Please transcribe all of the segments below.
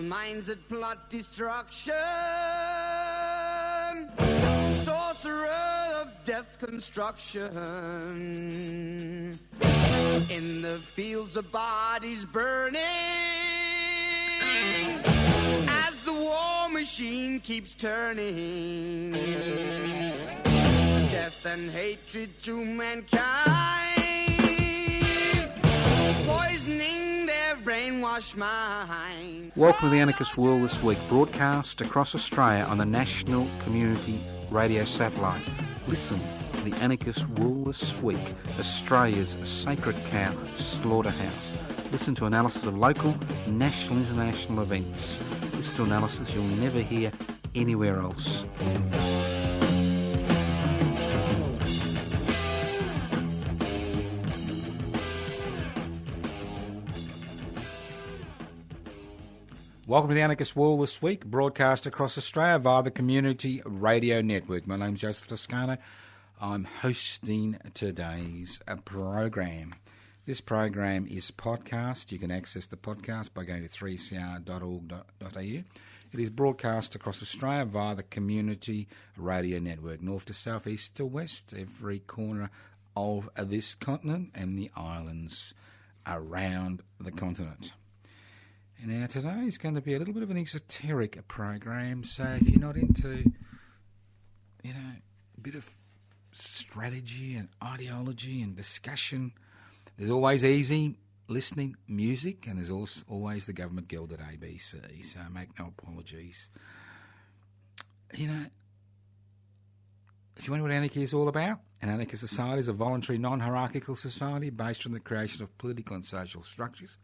minds that plot destruction, sorcerer of death's construction, in the fields of bodies burning, as the war machine keeps turning, death and hatred to mankind, poisoning their brainwashed mind. Welcome to the Anarchist World This week, broadcast across Australia on the National Community Radio Satellite. Listen to the Anarchist World This week, Australia's sacred cow slaughterhouse. Listen to analysis of local, national, international events. Listen to analysis you'll never hear anywhere else. Welcome to the Anarchist World This week, broadcast across Australia via the Community Radio Network. My name's Joseph Toscano. I'm hosting today's program. This program is podcast. You can access the podcast by going to 3cr.org.au. It is broadcast across Australia via the Community Radio Network, north to south, east to west, every corner of this continent and the islands around the continent. Now, today is going to be a little bit of an esoteric program, so if you're not into, a bit of strategy and ideology and discussion, there's always easy listening music, and there's also always the Government Guild at ABC, so make no apologies. If you wonder what anarchy is all about, an anarchist society is a voluntary, non-hierarchical society based on the creation of political and social structures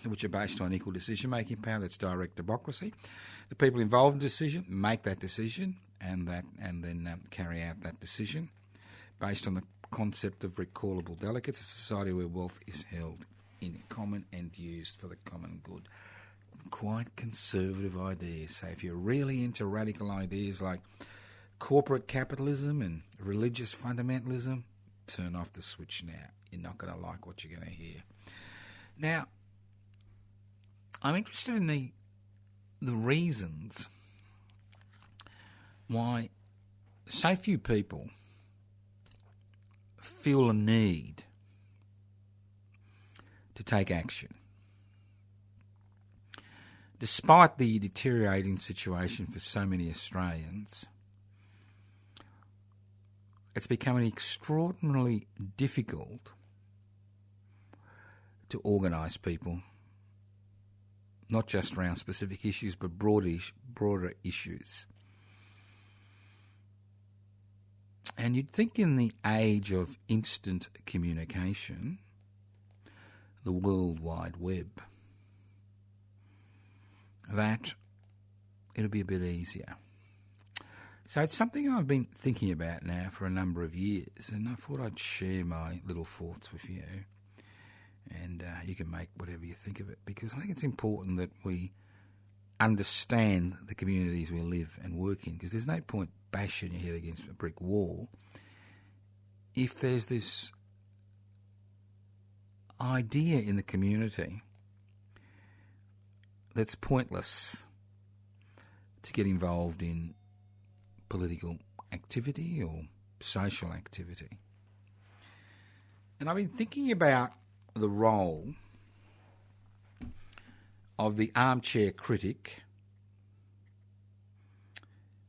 which are based on equal decision-making power. That's direct democracy. The people involved in decision make that decision and then carry out that decision based on the concept of recallable delegates, a society where wealth is held in common and used for the common good. Quite conservative ideas. So if you're really into radical ideas like corporate capitalism and religious fundamentalism, turn off the switch now. You're not going to like what you're going to hear. Now, I'm interested in the reasons why so few people feel a need to take action. Despite the deteriorating situation for so many Australians, it's becoming extraordinarily difficult to organise people, not just around specific issues, but broader issues. And you'd think in the age of instant communication, the World Wide Web, that it'll be a bit easier. So it's something I've been thinking about now for a number of years, and I thought I'd share my little thoughts with you. And you can make whatever you think of it, because I think it's important that we understand the communities we live and work in, because there's no point bashing your head against a brick wall if there's this idea in the community that's pointless to get involved in political activity or social activity. And I've been thinking about the role of the armchair critic,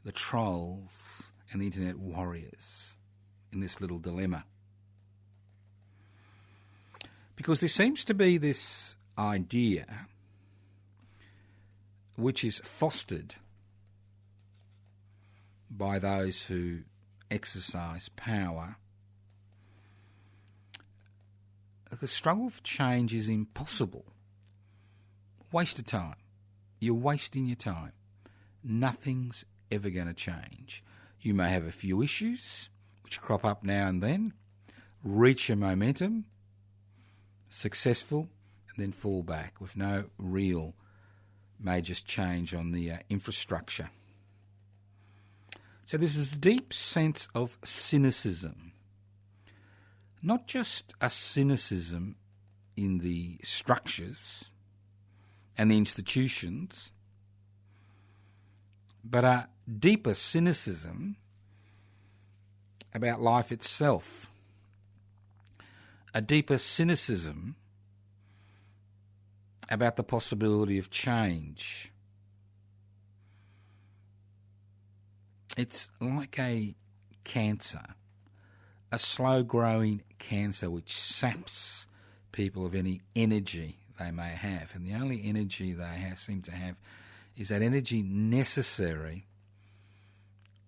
the trolls, and the internet warriors in this little dilemma. Because there seems to be this idea which is fostered by those who exercise power. The struggle for change is impossible. Waste of time. You're wasting your time. Nothing's ever going to change. You may have a few issues which crop up now and then, reach a momentum, successful, and then fall back with no real major change on the infrastructure. So there's this deep sense of cynicism. Not just a cynicism in the structures and the institutions, but a deeper cynicism about life itself, a deeper cynicism about the possibility of change. It's like a cancer, a slow-growing cancer which saps people of any energy they may have. And the only energy they seem to have is that energy necessary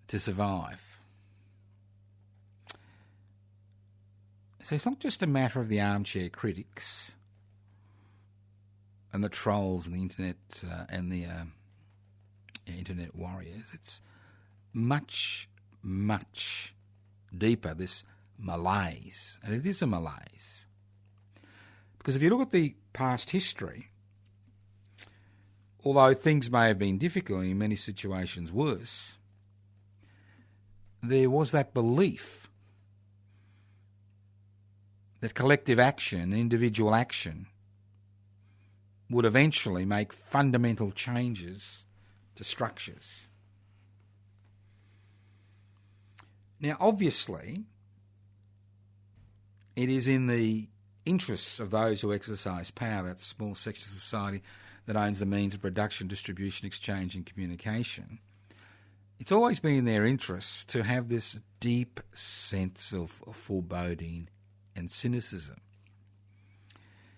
to survive. So it's not just a matter of the armchair critics and the trolls and the internet and the internet warriors. It's much, much deeper, this malaise. And it is a malaise. Because if you look at the past history, although things may have been difficult, in many situations worse, there was that belief that collective action, individual action, would eventually make fundamental changes to structures. Now, obviously, it is in the interests of those who exercise power, that small section of society that owns the means of production, distribution, exchange and communication. It's always been in their interests to have this deep sense of foreboding and cynicism.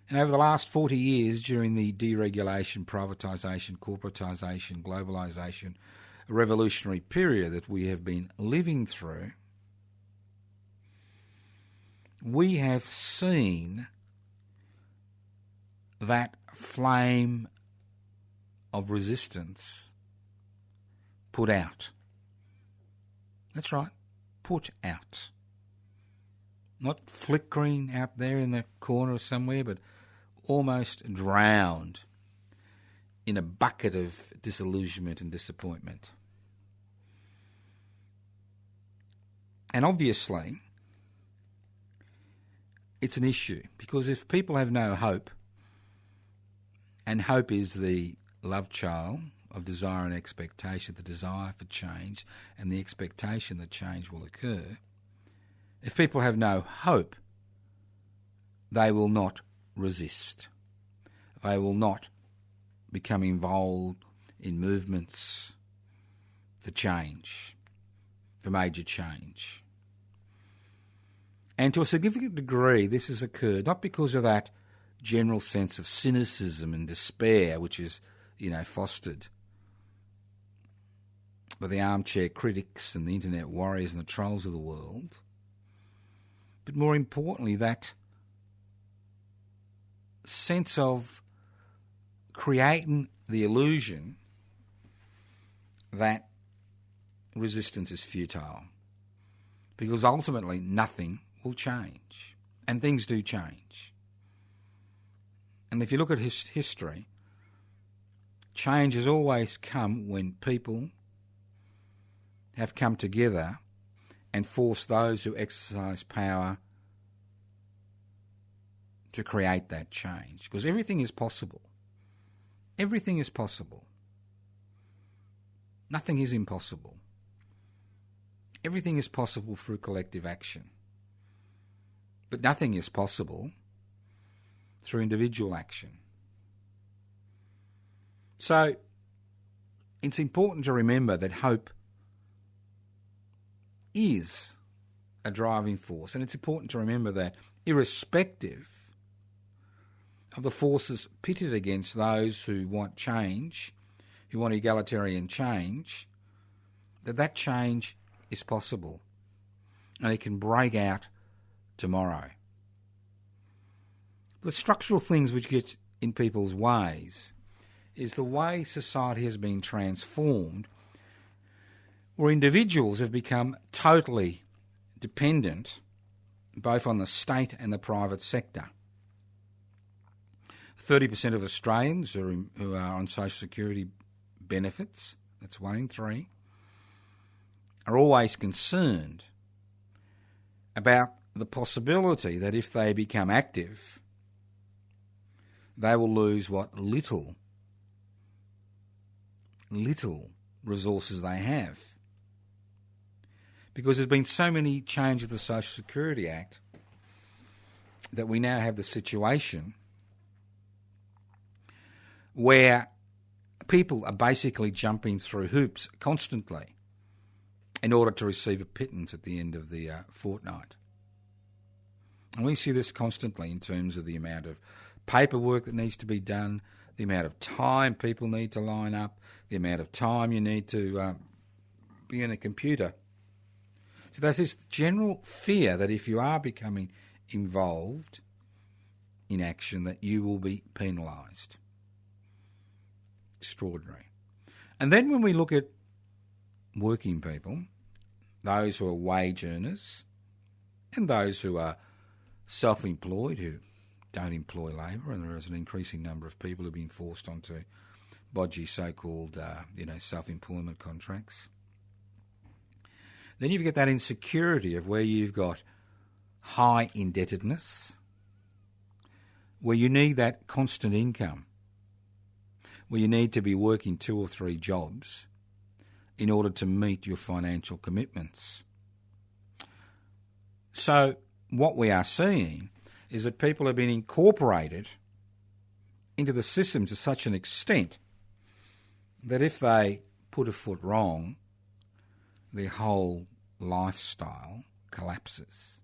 And over the last 40 years, during the deregulation, privatisation, corporatisation, globalisation, revolutionary period that we have been living through, we have seen that flame of resistance put out. That's right, put out. Not flickering out there in the corner somewhere, but almost drowned in a bucket of disillusionment and disappointment. And obviously, it's an issue, because if people have no hope, and hope is the love child of desire and expectation, the desire for change and the expectation that change will occur, if people have no hope, they will not resist. They will not become involved in movements for change, for major change. And to a significant degree, this has occurred not because of that general sense of cynicism and despair which is, fostered by the armchair critics and the internet warriors and the trolls of the world, but more importantly, that sense of creating the illusion that resistance is futile, because ultimately nothing will change, and things do change. And if you look at history, change has always come when people have come together and forced those who exercise power to create that change. Because everything is possible. Everything is possible. Nothing is impossible. Everything is possible through collective action. But nothing is possible through individual action. So it's important to remember that hope is a driving force, and it's important to remember that irrespective of the forces pitted against those who want change, who want egalitarian change, that change is possible and it can break out tomorrow. The structural things which get in people's ways is the way society has been transformed, where individuals have become totally dependent both on the state and the private sector. 30% of Australians who are on social security benefits, that's 1 in 3, are always concerned about the possibility that if they become active, they will lose what little little resources they have. Because there's been so many changes to the Social Security Act that we now have the situation where people are basically jumping through hoops constantly in order to receive a pittance at the end of the fortnight. And we see this constantly in terms of the amount of paperwork that needs to be done, the amount of time people need to line up, the amount of time you need to be in a computer. So there's this general fear that if you are becoming involved in action, that you will be penalised. Extraordinary. And then when we look at working people, those who are wage earners and those who are self-employed, who don't employ labour, and there is an increasing number of people who have been forced onto bodgy so-called self-employment contracts, then you get that insecurity of where you've got high indebtedness, where you need that constant income, where you need to be working 2 or 3 jobs in order to meet your financial commitments. So what we are seeing is that people have been incorporated into the system to such an extent that if they put a foot wrong, their whole lifestyle collapses.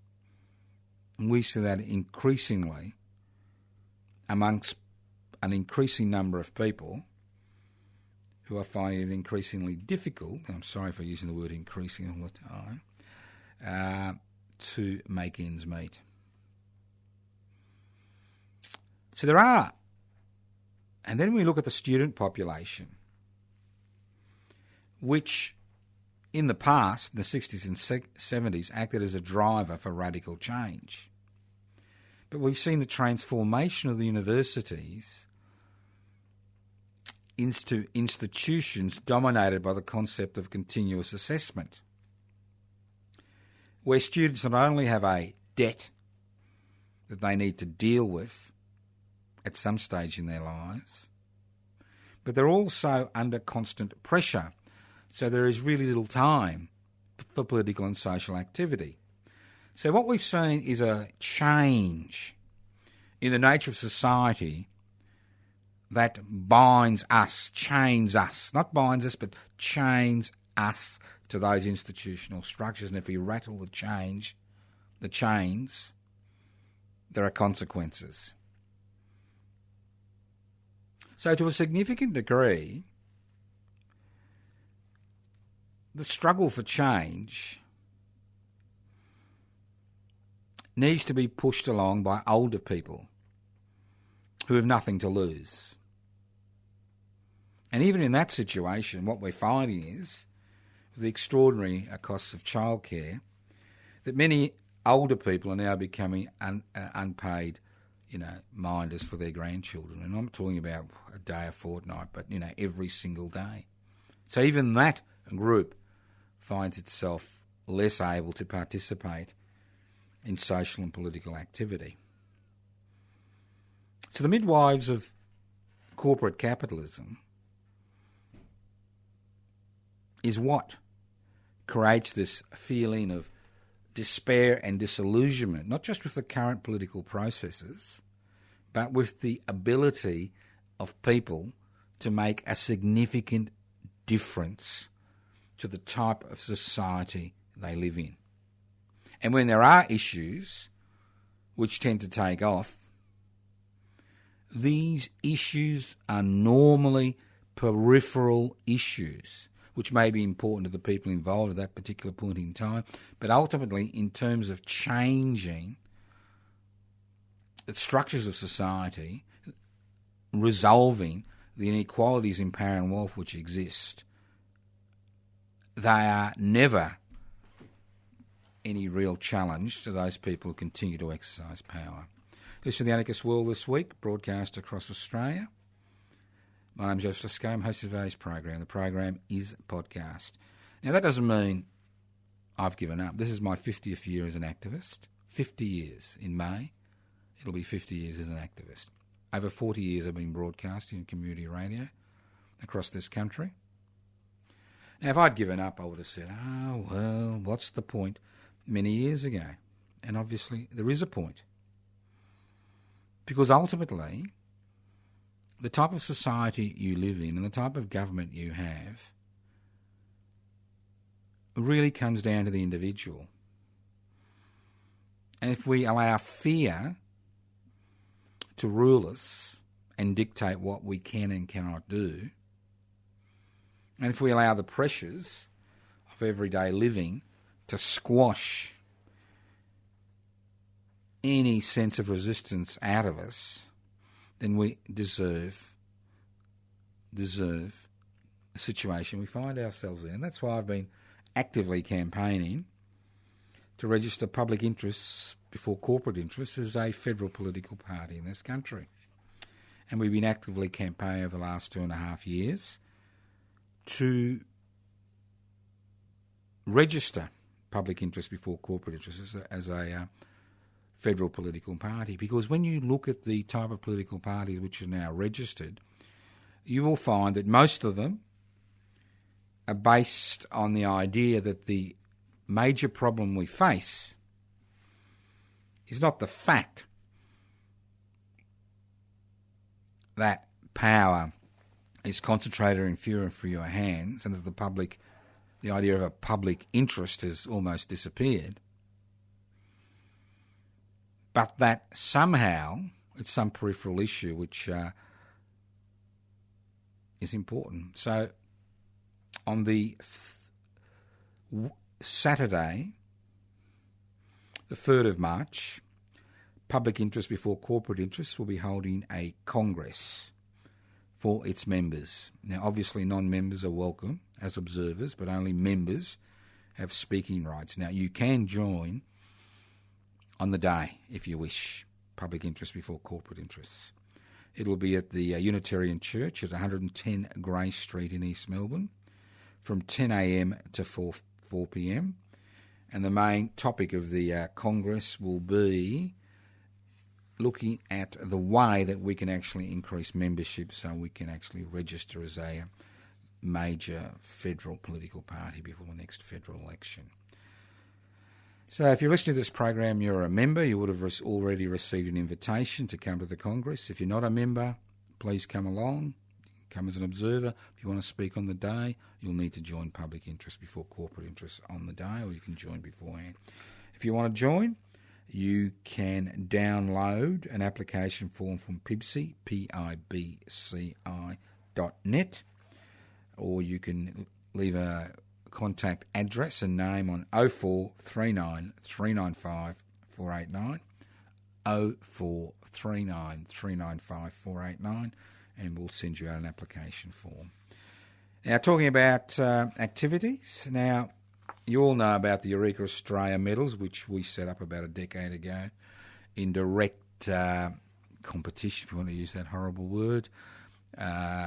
And we see that increasingly amongst an increasing number of people who are finding it increasingly difficult, and I'm sorry for using the word increasing all the time, to make ends meet. So there are. And then we look at the student population, which in the past, in the 60s and 70s, acted as a driver for radical change. But we've seen the transformation of the universities into institutions dominated by the concept of continuous assessment, where students not only have a debt that they need to deal with at some stage in their lives, but they're also under constant pressure. So there is really little time for political and social activity. So what we've seen is a change in the nature of society that binds us, chains us, not binds us, but chains us to those institutional structures. And if we rattle the chains, there are consequences. So to a significant degree, the struggle for change needs to be pushed along by older people who have nothing to lose. And even in that situation, what we're finding is, with the extraordinary costs of childcare, that many older people are now becoming unpaid, minders for their grandchildren. And I'm not talking about a day, a fortnight, but, every single day. So even that group finds itself less able to participate in social and political activity. So the midwives of corporate capitalism is what creates this feeling of despair and disillusionment, not just with the current political processes, but with the ability of people to make a significant difference to the type of society they live in. And when there are issues which tend to take off, these issues are normally peripheral issues, which may be important to the people involved at that particular point in time, but ultimately in terms of changing the structures of society, resolving the inequalities in power and wealth which exist, they are never any real challenge to those people who continue to exercise power. Listen to the Anarchist World This Week, broadcast across Australia. My name's Joseph Toscano. I'm hosting today's program. The program is a podcast. Now, that doesn't mean I've given up. This is my 50th year as an activist. 50 years. In May, it'll be 50 years as an activist. Over 40 years I've been broadcasting in community radio across this country. Now, if I'd given up, I would have said, oh, well, what's the point, many years ago. And obviously there is a point. Because ultimately, the type of society you live in and the type of government you have really comes down to the individual. And if we allow fear to rule us and dictate what we can and cannot do, and if we allow the pressures of everyday living to squash any sense of resistance out of us, then we deserve the situation we find ourselves in. And that's why I've been actively campaigning to register public interests before corporate interests as a federal political party in this country. And we've been actively campaigning over the last 2.5 years to register public interest before corporate interests as a federal political party. Because when you look at the type of political parties which are now registered, you will find that most of them are based on the idea that the major problem we face is not the fact that power is concentrated in fewer and fewer hands and that the idea of a public interest has almost disappeared, but that somehow it's some peripheral issue which is important. So on the Saturday, the 3rd of March, Public Interest Before Corporate Interests will be holding a Congress for its members. Now, obviously, non-members are welcome as observers, but only members have speaking rights. Now, you can join on the day, if you wish, Public Interest Before Corporate Interests. It'll be at the Unitarian Church at 110 Grey Street in East Melbourne from 10 a.m. to 4 p.m. And the main topic of the Congress will be looking at the way that we can actually increase membership so we can actually register as a major federal political party before the next federal election. So if you're listening to this program, you're a member, you would have already received an invitation to come to the Congress. If you're not a member, please come along, come as an observer. If you want to speak on the day, you'll need to join Public Interest Before Corporate Interests on the day, or you can join beforehand. If you want to join, you can download an application form from PIBCI, PIBCI.net, or you can leave a contact address and name on 0439 395 489, 0439 395 489, and we'll send you out an application form. Now, talking about activities, now, you all know about the Eureka Australia medals, which we set up about a decade ago in direct competition, if you want to use that horrible word,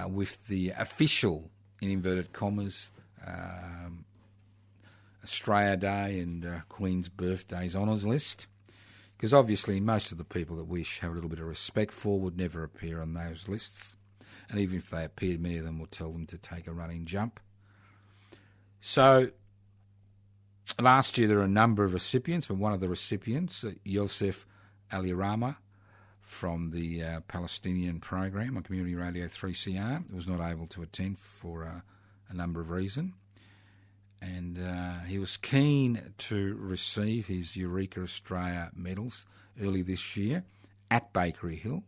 with the official, in inverted commas, Australia Day and Queen's Birthdays honours list, because obviously most of the people that we have a little bit of respect for would never appear on those lists, and even if they appeared, many of them will tell them to take a running jump. So last year there were a number of recipients, but one of the recipients, Joseph Toscano from the Palestinian program on Community Radio 3CR, was not able to attend for a number of reasons. And he was keen to receive his Eureka Australia medals early this year at Bakery Hill,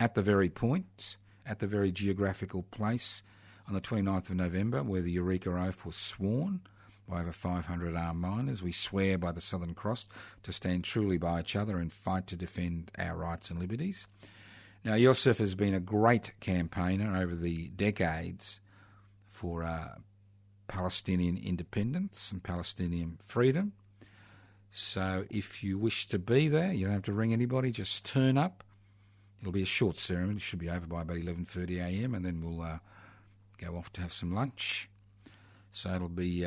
at the very point, at the very geographical place on the 29th of November where the Eureka Oath was sworn by over 500 armed miners. We swear by the Southern Cross to stand truly by each other and fight to defend our rights and liberties. Now, Joseph has been a great campaigner over the decades for Palestinian independence and Palestinian freedom. So if you wish to be there, you don't have to ring anybody, just turn up. It'll be a short ceremony. It should be over by about 11:30 a.m. and then we'll go off to have some lunch. So it'll be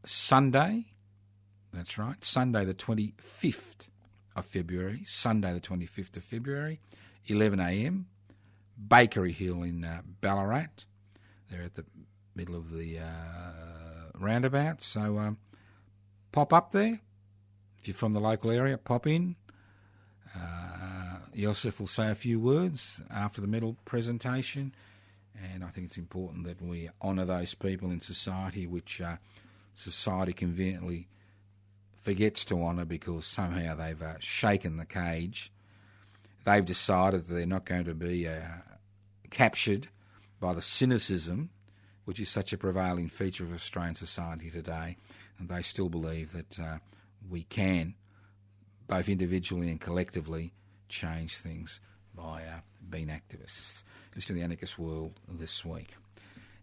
Sunday, that's right, Sunday the 25th of February, 11 a.m, Bakery Hill in Ballarat. They're at the middle of the roundabout. So pop up there. If you're from the local area, pop in. Joseph will say a few words after the middle presentation, and I think it's important that we honour those people in society which society conveniently forgets to honour because somehow they've shaken the cage. They've decided that they're not going to be captured by the cynicism which is such a prevailing feature of Australian society today, and they still believe that we can, both individually and collectively, change things by being activists. Listen to the Anarchist World This week.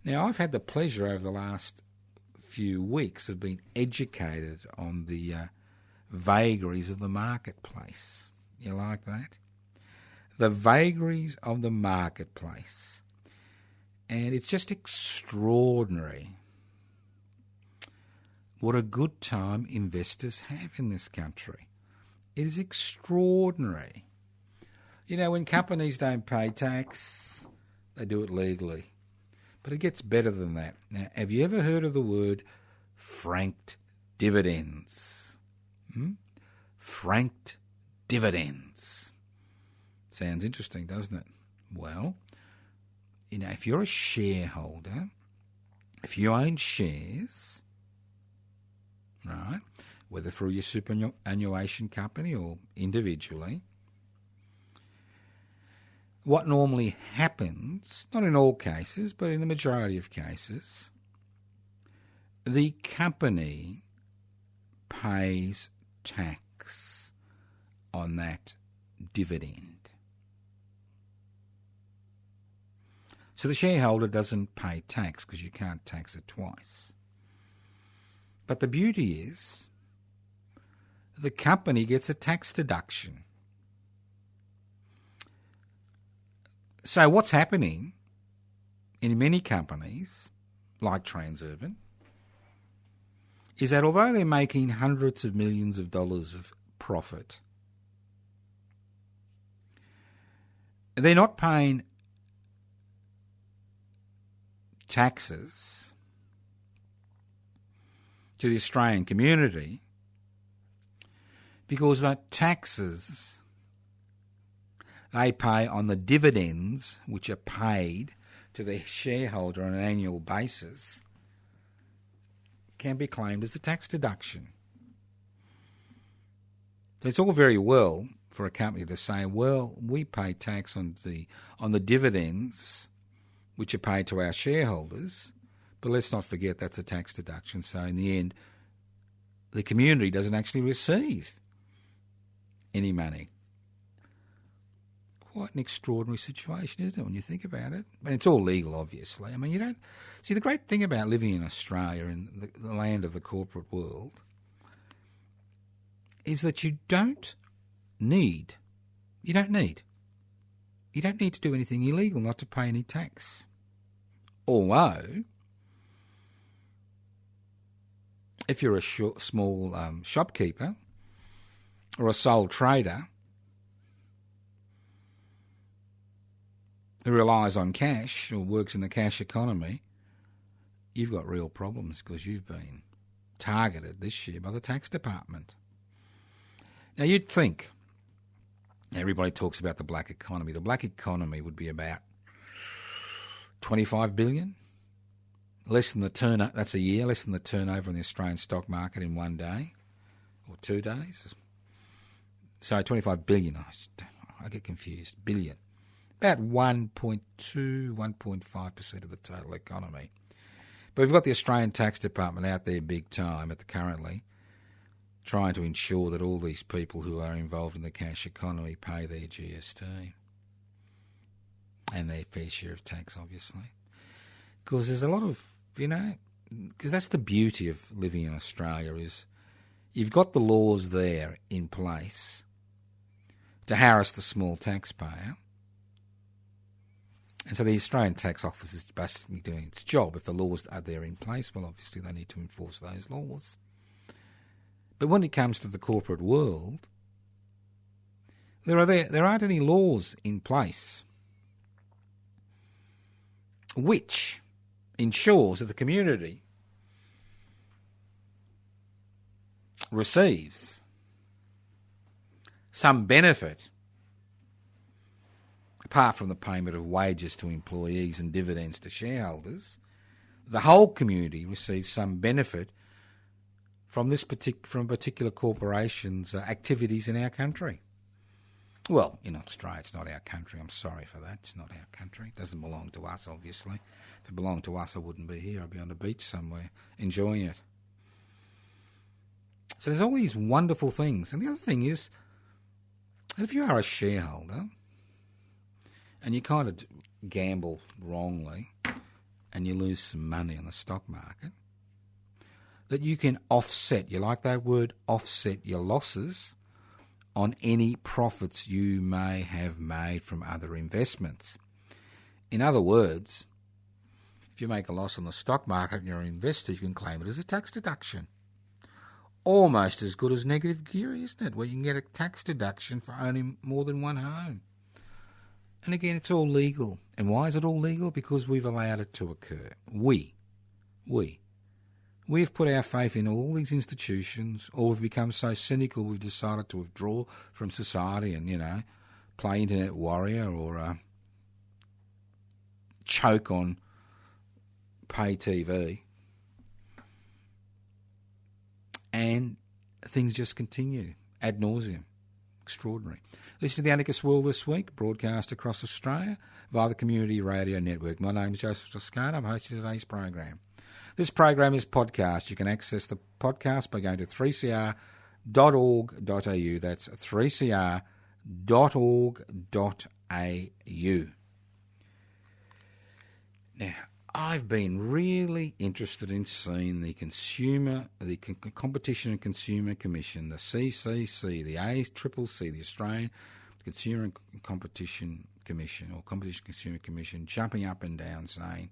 Now, I've had the pleasure over the last few weeks of being educated on the vagaries of the marketplace. You like that? The vagaries of the marketplace. And it's just extraordinary what a good time investors have in this country. It is extraordinary. You know, when companies don't pay tax, they do it legally. But it gets better than that. Now, have you ever heard of the word franked dividends? Franked dividends. Sounds interesting, doesn't it? Well, you know, if you're a shareholder, if you own shares, right, whether through your superannuation company or individually, what normally happens, not in all cases, but in the majority of cases, the company pays tax on that dividend. So the shareholder doesn't pay tax because you can't tax it twice. But the beauty is the company gets a tax deduction. So what's happening in many companies, like Transurban, is that although they're making hundreds of millions of dollars of profit, they're not paying taxes to the Australian community because the taxes they pay on the dividends which are paid to the shareholder on an annual basis can be claimed as a tax deduction. So it's all very well for a company to say, well, we pay tax on the dividends which are paid to our shareholders, but let's not forget that's a tax deduction. So in the end, the community doesn't actually receive any money. Quite an extraordinary situation, isn't it, when you think about it? And it's all legal, obviously. I mean, you don't... See, the great thing about living in Australia, in the land of the corporate world, is that you don't need to do anything illegal not to pay any tax. Although, if you're a small shopkeeper or a sole trader who relies on cash or works in the cash economy, you've got real problems because you've been targeted this year by the tax department. Now, you'd think, everybody talks about the black economy. The black economy would be about 25 billion, less than the turnover. That's a year, less than the turnover in the Australian stock market in one day or 2 days. Sorry, 25 billion. I get confused. Billion. About 1.2, 1.5% of the total economy. But we've got the Australian Tax Department out there big time currently, trying to ensure that all these people who are involved in the cash economy pay their GST and their fair share of tax, obviously. Because there's a lot of, because that's the beauty of living in Australia is you've got the laws there in place to harass the small taxpayer. And so the Australian Tax Office is basically doing its job. If the laws are there in place, well, obviously they need to enforce those laws. But when it comes to the corporate world, there aren't any laws in place which ensures that the community receives some benefit apart from the payment of wages to employees and dividends to shareholders. The whole community receives some benefit from from particular corporation's activities in our country. Well, in Australia, it's not our country. I'm sorry for that. It's not our country. It doesn't belong to us, obviously. If it belonged to us, I wouldn't be here. I'd be on the beach somewhere enjoying it. So there's all these wonderful things. And the other thing is, if you are a shareholder and you kind of gamble wrongly and you lose some money on the stock market, that you can offset, you like that word, offset your losses on any profits you may have made from other investments. In other words, if you make a loss on the stock market and you're an investor, you can claim it as a tax deduction. Almost as good as negative gear, isn't it? Where you can get a tax deduction for owning more than one home. And again, it's all legal. And why is it all legal? Because we've allowed it to occur. We've put our faith in all these institutions, or we've become so cynical we've decided to withdraw from society and, play internet warrior or choke on pay TV. And things just continue ad nauseum. Extraordinary. Listen to the Anarchist World This Week, broadcast across Australia via the Community Radio Network. My name is Joseph Toscano. I'm hosting today's program. This program is podcast. You can access the podcast by going to 3cr.org.au. That's 3cr.org.au. Now, I've been really interested in seeing the Competition and Consumer Commission, the CCC, the ACCC, the Australian Consumer and Competition Commission, or Competition and Consumer Commission, jumping up and down saying,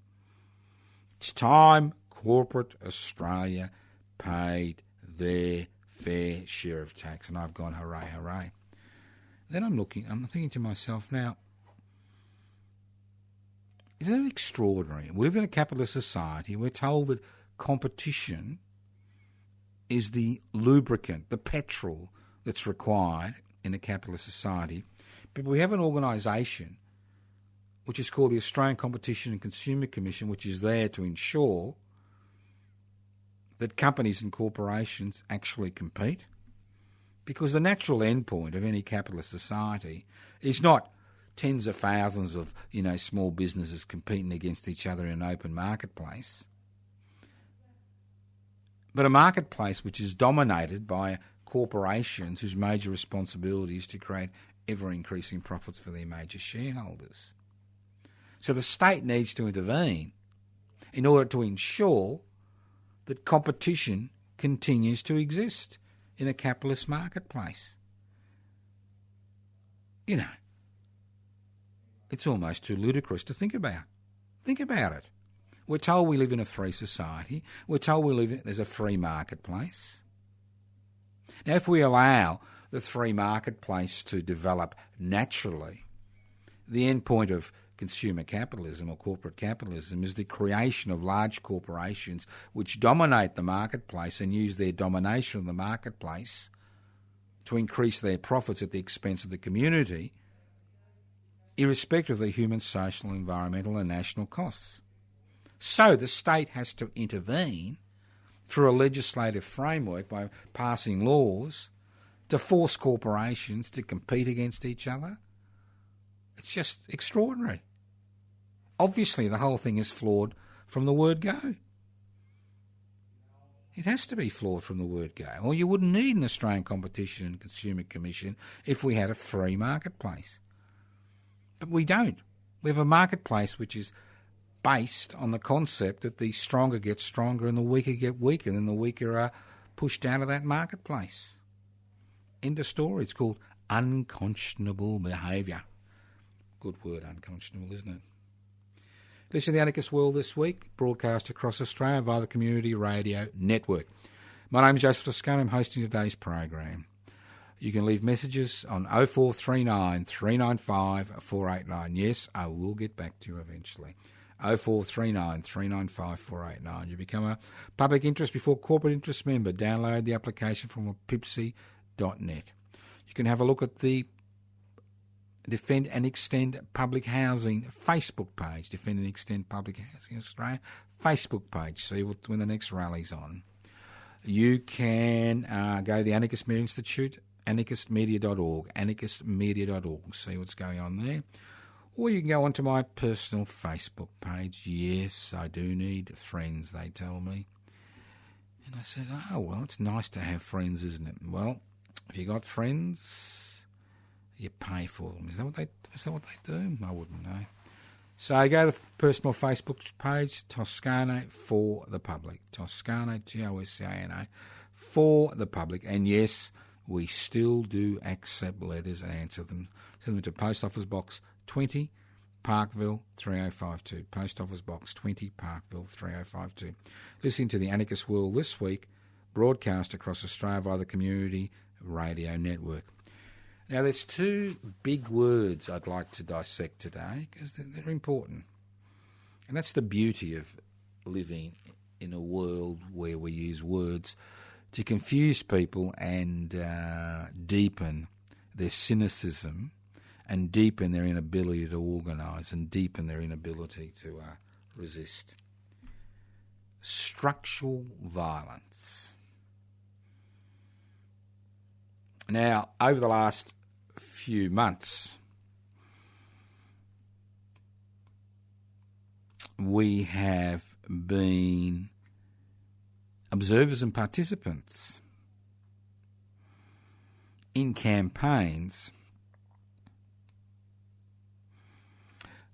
it's time corporate Australia paid their fair share of tax. And I've gone, hooray, hooray. Then I'm thinking to myself, now, isn't it extraordinary? We live in a capitalist society. We're told that competition is the lubricant, the petrol that's required in a capitalist society. But we have an organisation which is called the Australian Competition and Consumer Commission, which is there to ensure that companies and corporations actually compete. Because the natural endpoint of any capitalist society is not tens of thousands of, small businesses competing against each other in an open marketplace, but a marketplace which is dominated by corporations whose major responsibility is to create ever-increasing profits for their major shareholders. So the state needs to intervene in order to ensure that competition continues to exist in a capitalist marketplace. It's almost too ludicrous to think about. Think about it. We're told we live in a free society. We're told there's a free marketplace. Now, if we allow the free marketplace to develop naturally, the end point of consumer capitalism or corporate capitalism is the creation of large corporations which dominate the marketplace and use their domination of the marketplace to increase their profits at the expense of the community, irrespective of the human, social, environmental and national costs. So the state has to intervene through a legislative framework by passing laws to force corporations to compete against each other. It's just extraordinary. Obviously, the whole thing is flawed from the word go. It has to be flawed from the word go, or you wouldn't need an Australian Competition and Consumer Commission if we had a free marketplace. But we don't. We have a marketplace which is based on the concept that the stronger get stronger and the weaker get weaker, and then the weaker are pushed out of that marketplace. End of story. It's called unconscionable behaviour. Good word, unconscionable, isn't it? Listen to the Anarchist World This Week, broadcast across Australia via the Community Radio Network. My name is Joseph Toscano. I'm hosting today's program. You can leave messages on 0439 395 489. Yes, I will get back to you eventually. 0439 395 489. You become a public interest before corporate interest member. Download the application from pipsy.net. You can have a look at the Defend and Extend Public Housing Facebook page. Defend and Extend Public Housing Australia Facebook page. See when the next rally's on. You can go to the Anarchist Media Institute, anarchistmedia.org, anarchistmedia.org. See what's going on there. Or you can go onto my personal Facebook page. Yes, I do need friends, they tell me. And I said, oh, well, it's nice to have friends, isn't it? Well, if you got friends, you pay for them. Is that what they do? I wouldn't know. So go to the personal Facebook page, Toscano for the public. Toscano, Toscano, for the public. And yes, we still do accept letters and answer them. Send them to Post Office Box 20, Parkville 3052. Post Office Box 20, Parkville 3052. Listening to the Anarchist World This Week, broadcast across Australia via the Community Radio Network. Now, there's two big words I'd like to dissect today because they're important. And that's the beauty of living in a world where we use words to confuse people and deepen their cynicism and deepen their inability to organise and deepen their inability to resist. Structural violence. Now, over the last few months, we have been observers and participants in campaigns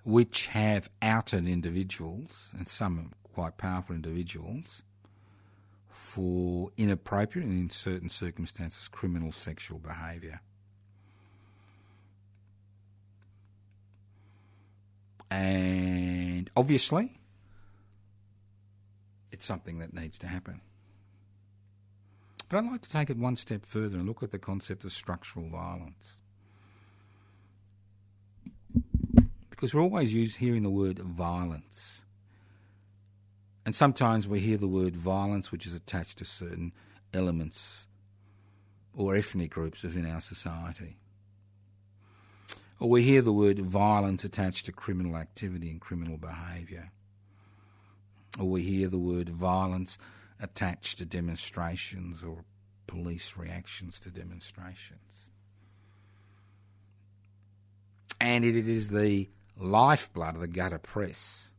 which have outed individuals, and some quite powerful individuals, for inappropriate and, in certain circumstances, criminal sexual behaviour. And obviously, it's something that needs to happen. But I'd like to take it one step further and look at the concept of structural violence. Because we're always hearing the word violence. And sometimes we hear the word violence which is attached to certain elements or ethnic groups within our society. Or we hear the word violence attached to criminal activity and criminal behaviour. Or we hear the word violence attached to demonstrations or police reactions to demonstrations. And it is the lifeblood of the gutter press,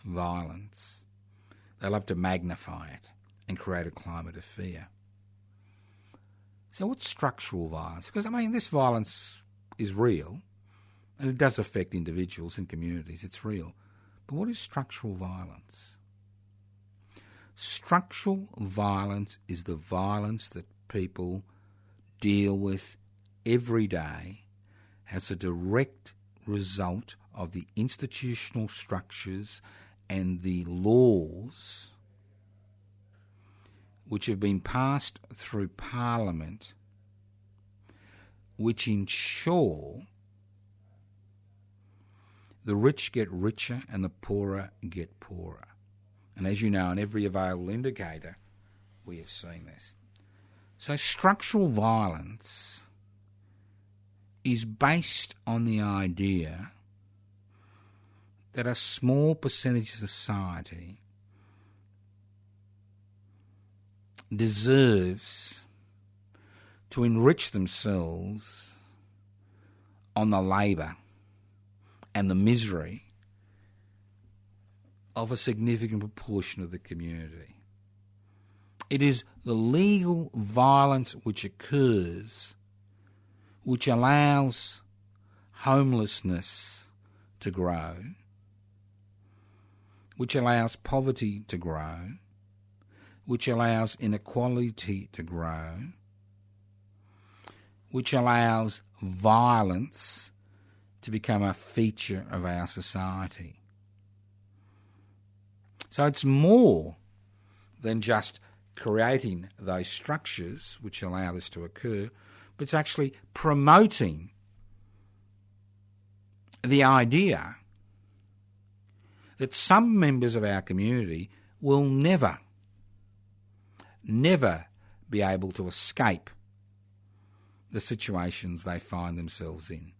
violence. They love to magnify it and create a climate of fear. So what's structural violence? Because, I mean, this violence is real and it does affect individuals and communities. It's real. But what is structural violence? Structural violence is the violence that people deal with every day as a direct result of the institutional structures and the laws which have been passed through Parliament which ensure the rich get richer and the poorer get poorer. And as you know, in every available indicator, we have seen this. So structural violence is based on the idea that a small percentage of society deserves to enrich themselves on the labour and the misery of a significant proportion of the community. It is the legal violence which occurs which allows homelessness to grow, which allows poverty to grow, which allows inequality to grow, which allows violence to become a feature of our society. So it's more than just creating those structures which allow this to occur, but it's actually promoting the idea that some members of our community will never be able to escape the situations they find themselves in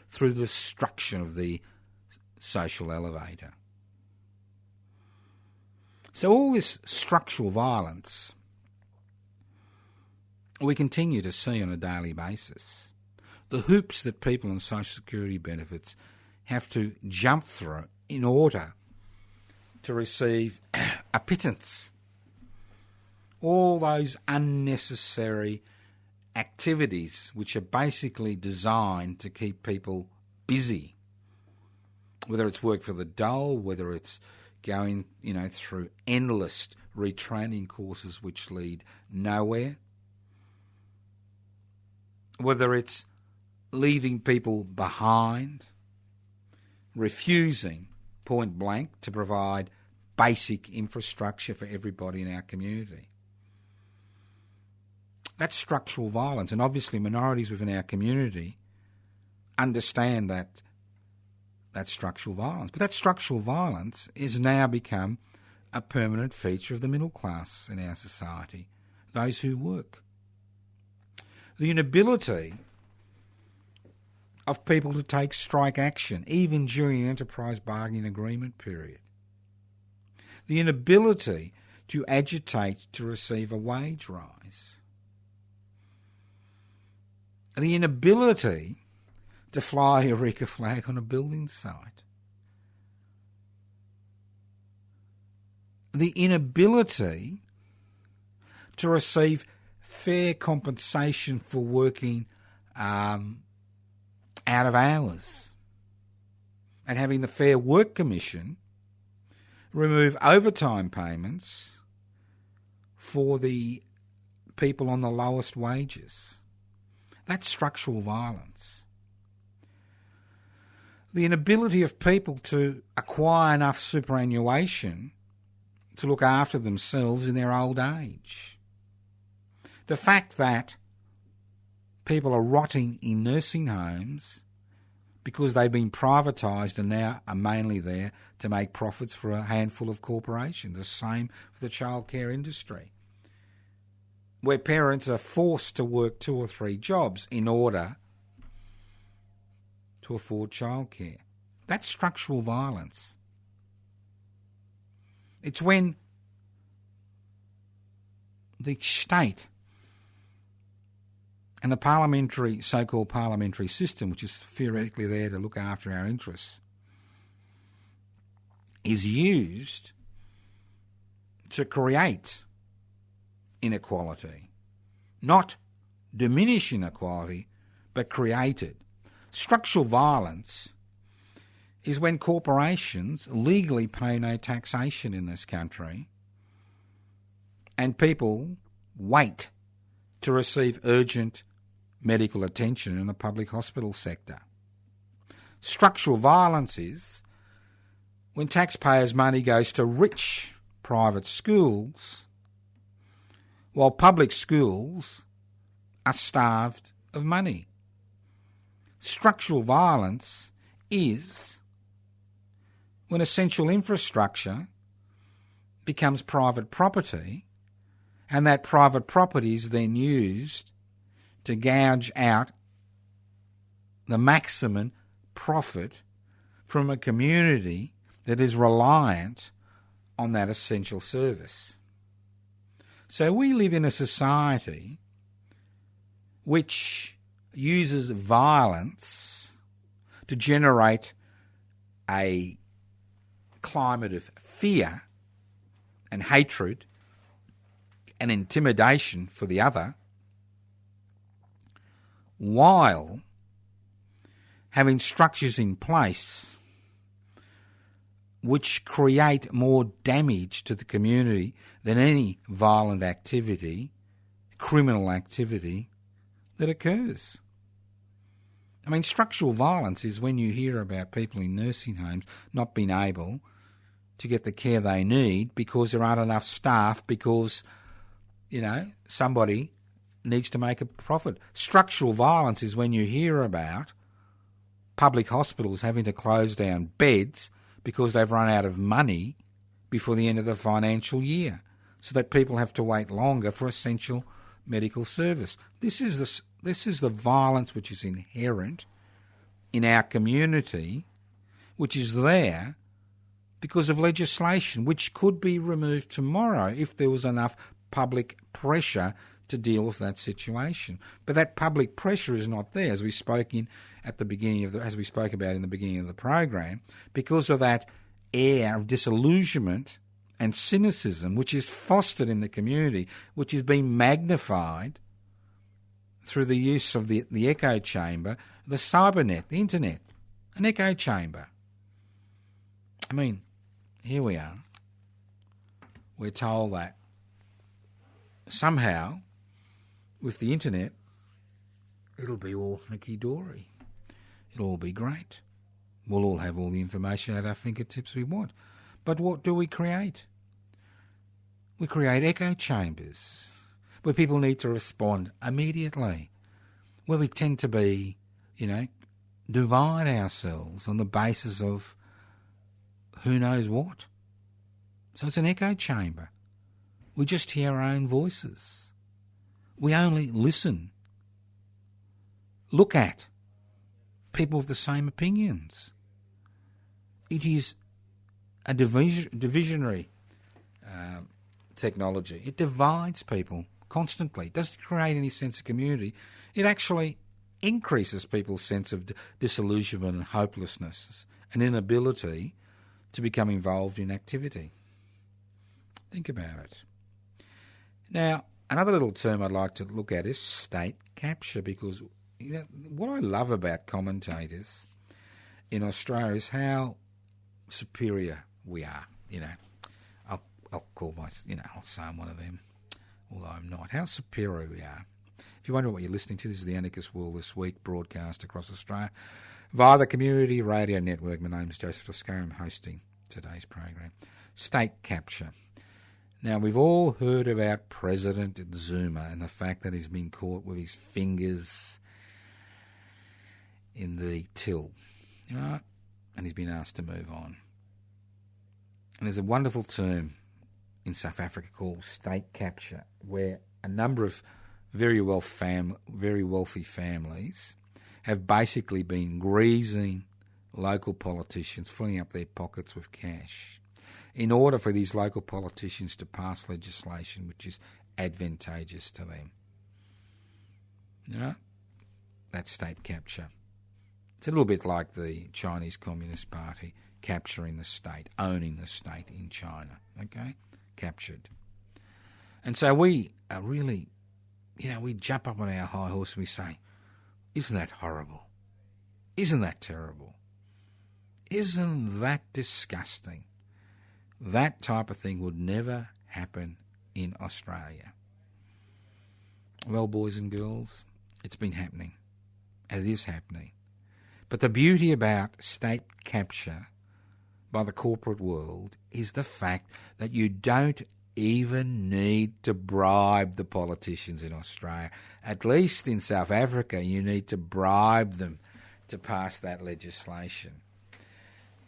through the destruction of the social elevator. So all this structural violence we continue to see on a daily basis. The hoops that people on social security benefits have to jump through in order to receive a pittance. All those unnecessary activities which are basically designed to keep people busy, whether it's work for the dole, whether it's going, through endless retraining courses which lead nowhere, whether it's leaving people behind, refusing point blank to provide basic infrastructure for everybody in our community. That's structural violence, and obviously minorities within our community understand that that's structural violence. But that structural violence has now become a permanent feature of the middle class in our society, those who work. The inability of people to take strike action, even during an enterprise bargaining agreement period. The inability to agitate to receive a wage rise. The inability to fly a Eureka flag on a building site. The inability to receive fair compensation for working out of hours, and having the Fair Work Commission remove overtime payments for the people on the lowest wages. That's structural violence. The inability of people to acquire enough superannuation to look after themselves in their old age. The fact that people are rotting in nursing homes because they've been privatised and now are mainly there to make profits for a handful of corporations. The same with the childcare industry, where parents are forced to work 2 or 3 jobs in order to afford childcare. That's structural violence. It's when the state and the so-called parliamentary system, which is theoretically there to look after our interests, is used to create inequality, not diminish inequality, but create it. Structural violence is when corporations legally pay no taxation in this country and people wait to receive urgent medical attention in the public hospital sector. Structural violence is when taxpayers' money goes to rich private schools while public schools are starved of money. Structural violence is when essential infrastructure becomes private property and that private property is then used to gouge out the maximum profit from a community that is reliant on that essential service. So we live in a society which uses violence to generate a climate of fear and hatred and intimidation for the other, while having structures in place which create more damage to the community than any violent activity, criminal activity that occurs. I mean, structural violence is when you hear about people in nursing homes not being able to get the care they need because there aren't enough staff because, somebody needs to make a profit. Structural violence is when you hear about public hospitals having to close down beds because they've run out of money before the end of the financial year, so that people have to wait longer for essential medical service. This is the violence which is inherent in our community, which is there because of legislation which could be removed tomorrow if there was enough public pressure to deal with that situation. But that public pressure is not there, as we spoke about in the beginning of the program, because of that air of disillusionment and cynicism which is fostered in the community, which is being magnified through the use of the echo chamber, the cybernet, the internet, an echo chamber. I mean, here we are. We're told that somehow, with the internet, it'll be all hunky-dory. It'll all be great. We'll all have all the information at our fingertips we want. But what do we create? We create echo chambers where people need to respond immediately, where we tend to be, divide ourselves on the basis of who knows what. So it's an echo chamber. We just hear our own voices. We only listen, look at people with the same opinions. It is a divisionary technology. It divides people constantly. It doesn't create any sense of community. It actually increases people's sense of disillusionment and hopelessness and inability to become involved in activity. Think about it. Now, another little term I'd like to look at is state capture, because what I love about commentators in Australia is how superior we are. I'll call I'll say I'm one of them, although I'm not. How superior we are. If you wonder what you're listening to, this is the Anarchist World This Week, broadcast across Australia via the Community Radio Network. My name's Joseph Toscano. I'm hosting today's program. State capture. Now, we've all heard about President Zuma and the fact that he's been caught with his fingers in the till, and he's been asked to move on. And there's a wonderful term in South Africa called state capture, where a number of very wealthy families have basically been greasing local politicians, filling up their pockets with cash, in order for these local politicians to pass legislation which is advantageous to them. That's state capture. It's a little bit like the Chinese Communist Party capturing the state, owning the state in China, captured. And so we are really, we jump up on our high horse and we say, isn't that horrible? Isn't that terrible? Isn't that disgusting? That type of thing would never happen in Australia. Well, boys and girls, it's been happening, and it is happening. But the beauty about state capture by the corporate world is the fact that you don't even need to bribe the politicians in Australia. At least in South Africa, you need to bribe them to pass that legislation.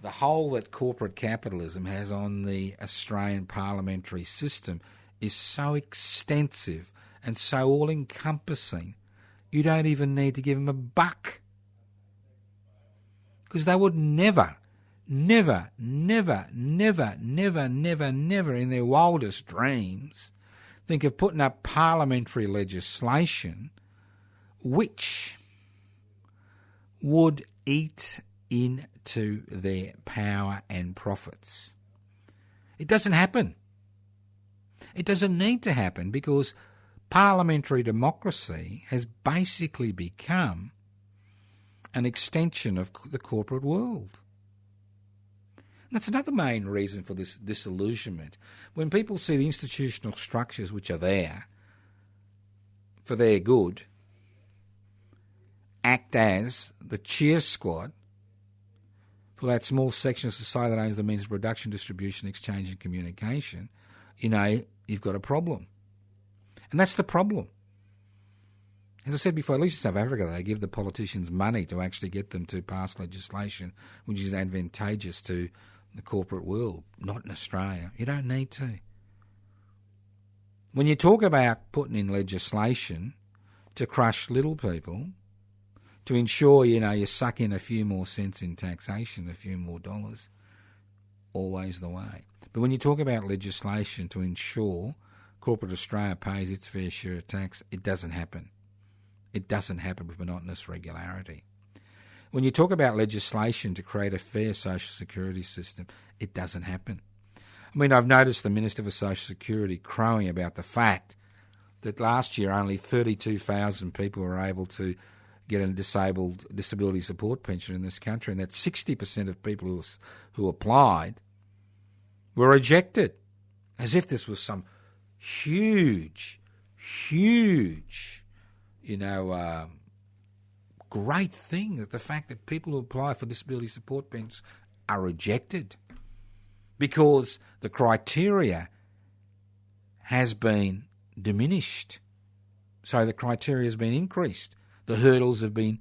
The hold that corporate capitalism has on the Australian parliamentary system is so extensive and so all-encompassing, you don't even need to give them a buck. Because they would never in their wildest dreams think of putting up parliamentary legislation which would eat into their power and profits. It doesn't happen. It doesn't need to happen, because parliamentary democracy has basically become an extension of the corporate world. And that's another main reason for this disillusionment. When people see the institutional structures which are there for their good act as the cheer squad for that small section of society that owns the means of production, distribution, exchange and communication, you've got a problem. And that's the problem. As I said before, at least in South Africa, they give the politicians money to actually get them to pass legislation which is advantageous to the corporate world, not in Australia. You don't need to. When you talk about putting in legislation to crush little people, to ensure, you suck in a few more cents in taxation, a few more dollars, always the way. But when you talk about legislation to ensure corporate Australia pays its fair share of tax, it doesn't happen. It doesn't happen with monotonous regularity. When you talk about legislation to create a fair social security system, it doesn't happen. I mean, I've noticed the Minister for Social Security crowing about the fact that last year only 32,000 people were able to get a disability support pension in this country, and that 60% of people who applied were rejected, as if this was some huge, great thing, that the fact that people who apply for disability support pensions are rejected because the criteria has been diminished. So the criteria has been increased. The hurdles have been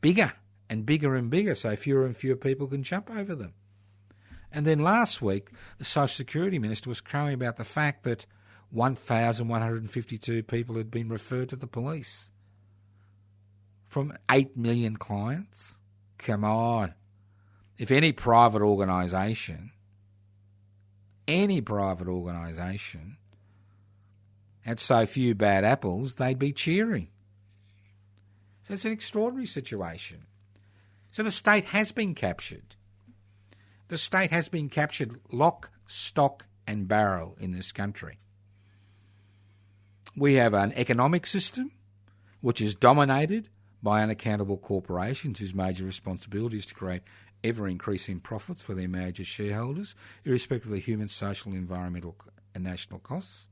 bigger and bigger and bigger, so fewer and fewer people can jump over them. And then last week, the Social Security Minister was crowing about the fact that 1,152 people had been referred to the police from 8 million clients. Come on. If any private organisation had so few bad apples, they'd be cheering. So it's an extraordinary situation. So the state has been captured. The state has been captured lock, stock and barrel in this country. We have an economic system which is dominated by unaccountable corporations whose major responsibility is to create ever-increasing profits for their major shareholders, irrespective of the human, social, environmental and national costs.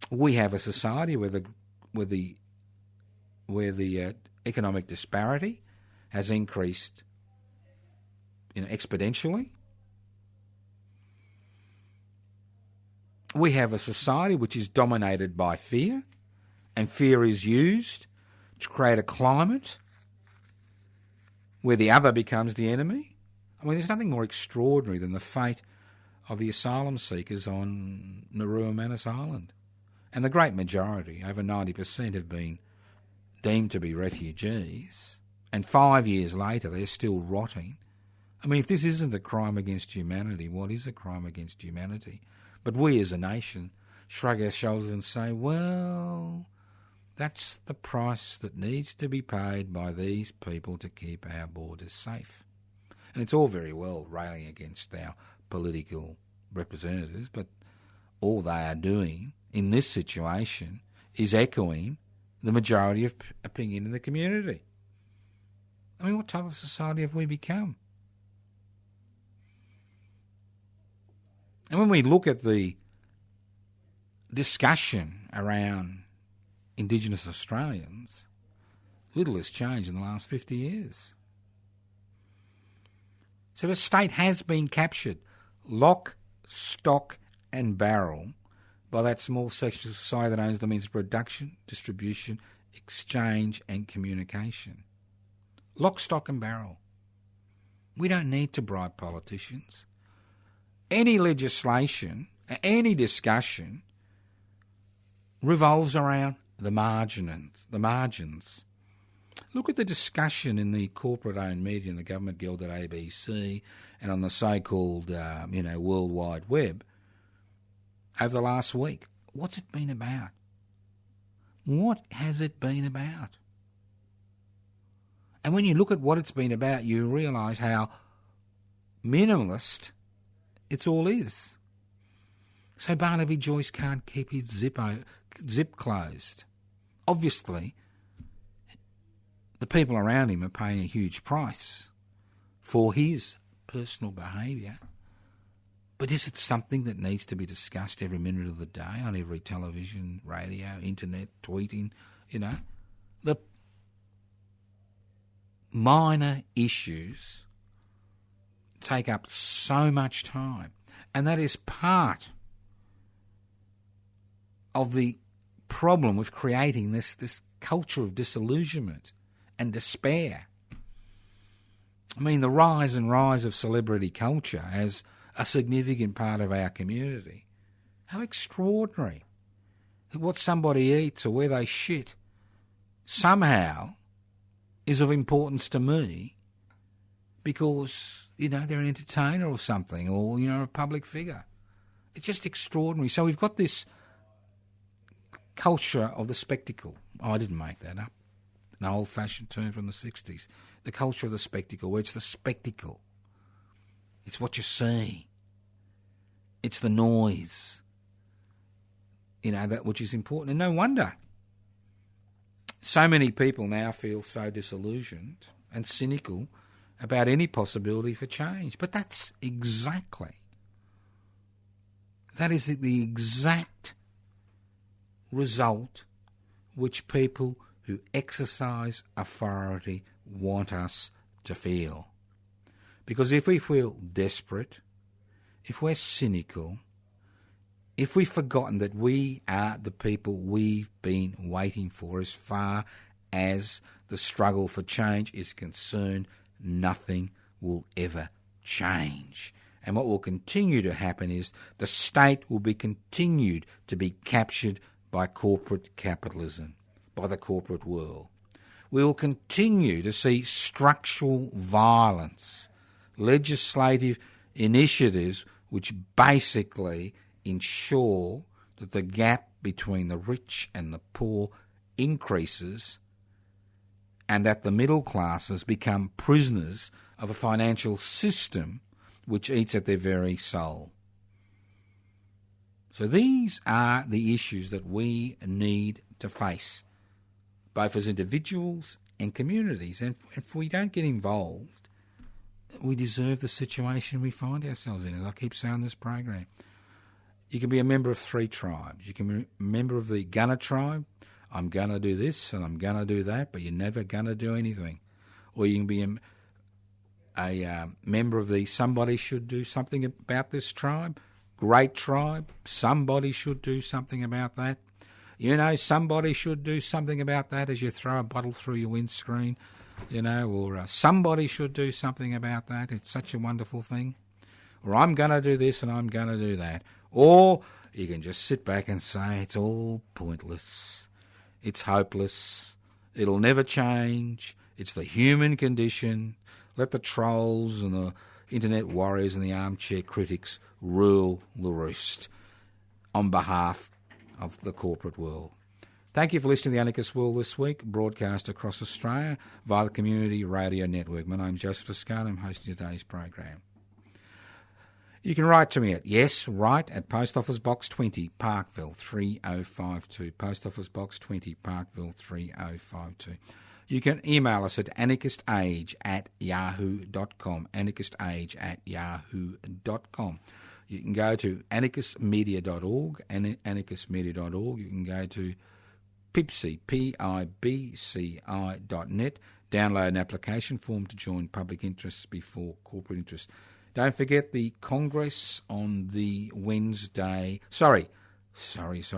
We have a society where the economic disparity has increased exponentially. We have a society which is dominated by fear, and fear is used to create a climate where the other becomes the enemy. I mean, there's nothing more extraordinary than the fate of the asylum seekers on Nauru and Manus Island. And the great majority, over 90%, have been deemed to be refugees, and 5 years later they're still rotting. I mean, if this isn't a crime against humanity, what is a crime against humanity? But we as a nation shrug our shoulders and say, well, that's the price that needs to be paid by these people to keep our borders safe. And it's all very well railing against our political representatives, but all they are doing in this situation is echoing the majority of opinion in the community. I mean, what type of society have we become? And when we look at the discussion around Indigenous Australians, little has changed in the last 50 years. So the state has been captured, lock, stock and barrel, by that small section of society that owns the means of production, distribution, exchange and communication. Lock, stock and barrel. We don't need to bribe politicians. Any legislation, any discussion revolves around the margins. Look at the discussion in the corporate-owned media, in the government guild at ABC and on the so-called, World Wide Web over the last week. What's it been about? What has it been about? And when you look at what it's been about, you realise how minimalist it all is. So Barnaby Joyce can't keep his zip closed. Obviously, the people around him are paying a huge price for his personal behaviour. But is it something that needs to be discussed every minute of the day on every television, radio, internet, tweeting, The minor issues take up so much time. And that is part of the problem with creating this culture of disillusionment and despair. I mean, the rise of celebrity culture as a significant part of our community. How extraordinary. What somebody eats or where they shit somehow is of importance to me because, they're an entertainer or something or, a public figure. It's just extraordinary. So we've got this culture of the spectacle. Oh, I didn't make that up. An old-fashioned term from the 60s. The culture of the spectacle, where it's the spectacle. It's what you see. It's the noise. That which is important. And no wonder so many people now feel so disillusioned and cynical about any possibility for change. But that is the exact result which people who exercise authority want us to feel. Because if we feel desperate, if we're cynical, if we've forgotten that we are the people we've been waiting for as far as the struggle for change is concerned, nothing will ever change. And what will continue to happen is the state will be continued to be captured by corporate capitalism, by the corporate world. We will continue to see structural violence, legislative initiatives which basically ensure that the gap between the rich and the poor increases and that the middle classes become prisoners of a financial system which eats at their very soul. So these are the issues that we need to face, both as individuals and communities. And if we don't get involved, we deserve the situation we find ourselves in, as I keep saying in this program. You can be a member of 3 tribes. You can be a member of the Gunner tribe. I'm going to do this and I'm going to do that, but you're never going to do anything. Or you can be a member of the somebody should do something about this tribe. Great tribe. Somebody should do something about that. Somebody should do something about that as you throw a bottle through your windscreen, or somebody should do something about that. It's such a wonderful thing. Or I'm going to do this and I'm going to do that. Or you can just sit back and say it's all pointless. It's hopeless. It'll never change. It's the human condition. Let the trolls and the internet warriors and the armchair critics rule the roost on behalf of the corporate world. Thank you for listening to the Anarchist World This Week, broadcast across Australia via the Community Radio Network. My name's Joseph Toscano. I'm hosting today's program. You can write to me write at Post Office Box 20, Parkville 3052. Post Office Box 20, Parkville 3052. You can email us at anarchistage@yahoo.com, anarchistage@yahoo.com. You can go to anarchistmedia.org, anarchistmedia.org. You can go to PIBCI, PIBCI.net, download an application form to join public interests before corporate interests. Don't forget the Congress on the Saturday,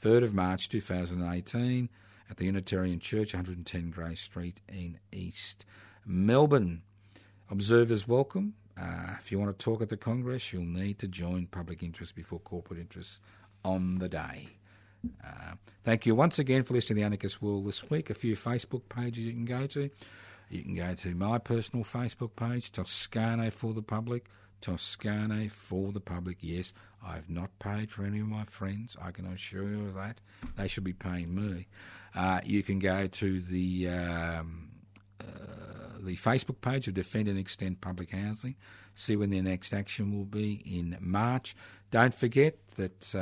3rd of March 2018 at the Unitarian Church, 110 Grey Street in East Melbourne. Observers welcome. If you want to talk at the Congress, you'll need to join public interest before corporate interests on the day. Thank you once again for listening to the Anarchist World This Week. A few Facebook pages you can go to. You can go to my personal Facebook page, Toscano for the Public. Toscano for the Public. Yes, I have not paid for any of my friends. I can assure you of that. They should be paying me. You can go to the Facebook page of Defend and Extend Public Housing. See when their next action will be in March. Don't forget that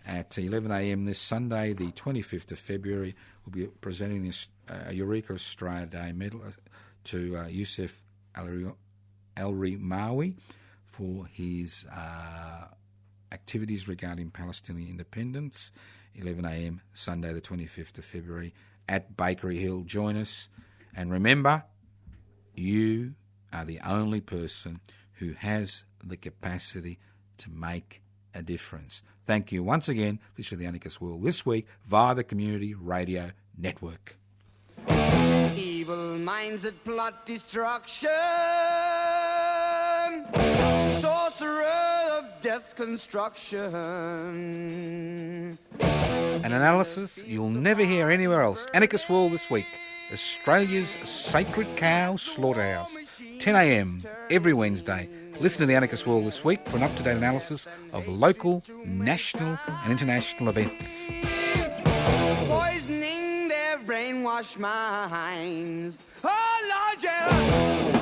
at 11 a.m. this Sunday, the 25th of February, we'll be presenting this Eureka Australia Day medal to Yusuf Alri Mawi for his activities regarding Palestinian independence. 11 a.m. Sunday, the 25th of February at Bakery Hill. Join us. And remember, you are the only person who has the capacity to make a difference. Thank you once again. This is the Anarchist World This Week via the Community Radio Network. Evil minds that plot destruction, sorcerer of death's construction. An analysis you'll never hear anywhere else. Anarchist World This Week, Australia's sacred cow slaughterhouse. 10 a.m. every Wednesday. Listen to the Anarchist World This Week for an up-to-date analysis of local, national and international events. Poisoning their brainwashed minds. Oh, Lord, yeah.